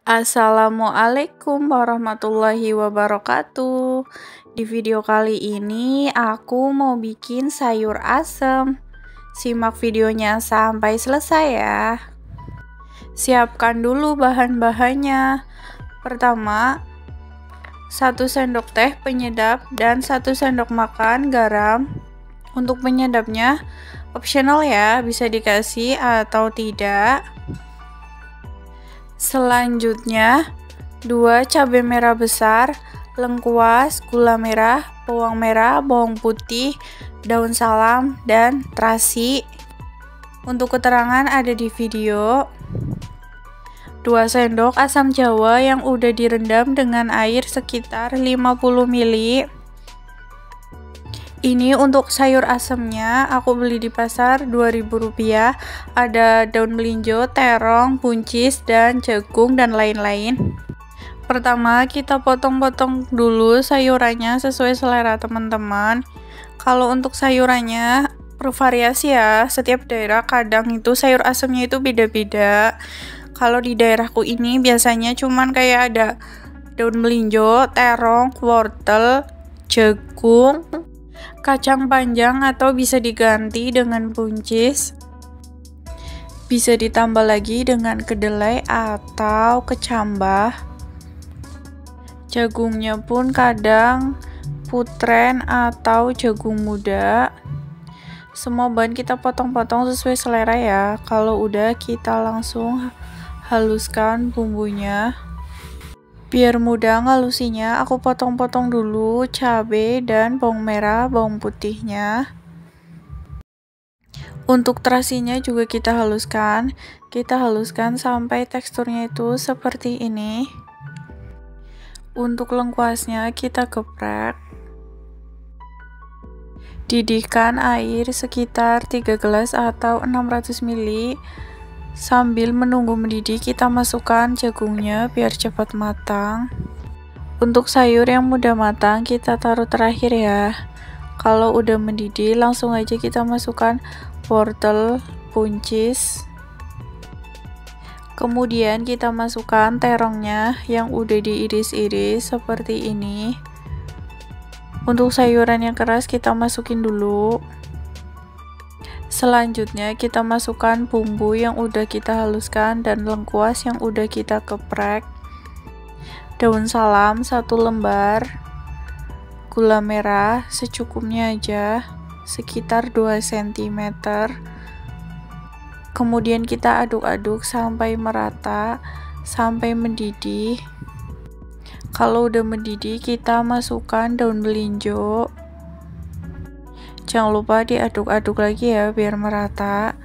Assalamualaikum warahmatullahi wabarakatuh. Di video kali ini aku mau bikin sayur asem. Simak videonya sampai selesai ya. Siapkan dulu bahan-bahannya. Pertama, 1 sendok teh penyedap dan 1 sendok makan garam. Untuk penyedapnya optional ya, bisa dikasih atau tidak. Selanjutnya 2 cabai merah besar, lengkuas, gula merah, bawang putih, daun salam, dan terasi. Untuk keterangan ada di video. 2 sendok asam jawa yang udah direndam dengan air sekitar 50 ml. Ini untuk sayur asemnya aku beli di pasar Rp2.000. Ada daun melinjo, terong, buncis, dan jagung dan lain-lain. Pertama kita potong-potong dulu sayurannya sesuai selera teman-teman. Kalau untuk sayurannya bervariasi ya, setiap daerah kadang itu sayur asemnya itu beda-beda. Kalau di daerahku ini biasanya cuman kayak ada daun melinjo, terong, wortel, jagung, kacang panjang, atau bisa diganti dengan buncis. Bisa ditambah lagi dengan kedelai atau kecambah. Jagungnya pun kadang putren atau jagung muda. Semua bahan kita potong-potong sesuai selera ya. Kalau udah kita langsung haluskan bumbunya. Biar mudah ngalusinya, aku potong-potong dulu cabai dan bawang merah, bawang putihnya. Untuk terasinya juga kita haluskan sampai teksturnya itu seperti ini. Untuk lengkuasnya kita geprek. Didihkan air sekitar 3 gelas atau 600 ml. Sambil menunggu mendidih, kita masukkan jagungnya biar cepat matang. Untuk sayur yang mudah matang, kita taruh terakhir ya. Kalau udah mendidih, langsung aja kita masukkan wortel, buncis. Kemudian kita masukkan terongnya yang udah diiris-iris seperti ini. Untuk sayuran yang keras kita masukin dulu. Selanjutnya kita masukkan bumbu yang udah kita haluskan dan lengkuas yang udah kita geprek. Daun salam 1 lembar. Gula merah secukupnya aja, sekitar 2 cm. Kemudian kita aduk-aduk sampai merata, sampai mendidih. Kalau udah mendidih, kita masukkan daun melinjo. Jangan lupa diaduk-aduk lagi ya biar merata.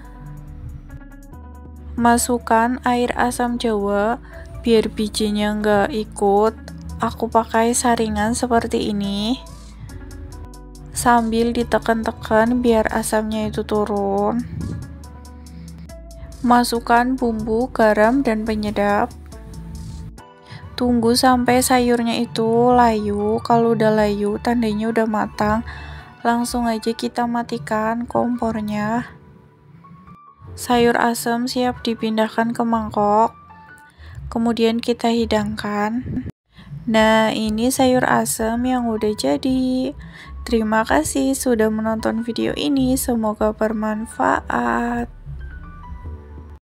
Masukkan air asam jawa biar bijinya nggak ikut. Aku pakai saringan seperti ini. Sambil ditekan-tekan biar asamnya itu turun. Masukkan bumbu, garam, dan penyedap. Tunggu sampai sayurnya itu layu. Kalau udah layu, tandanya udah matang. Langsung aja kita matikan kompornya. Sayur asem siap dipindahkan ke mangkok. Kemudian kita hidangkan. Nah, ini sayur asem yang udah jadi. Terima kasih sudah menonton video ini. Semoga bermanfaat.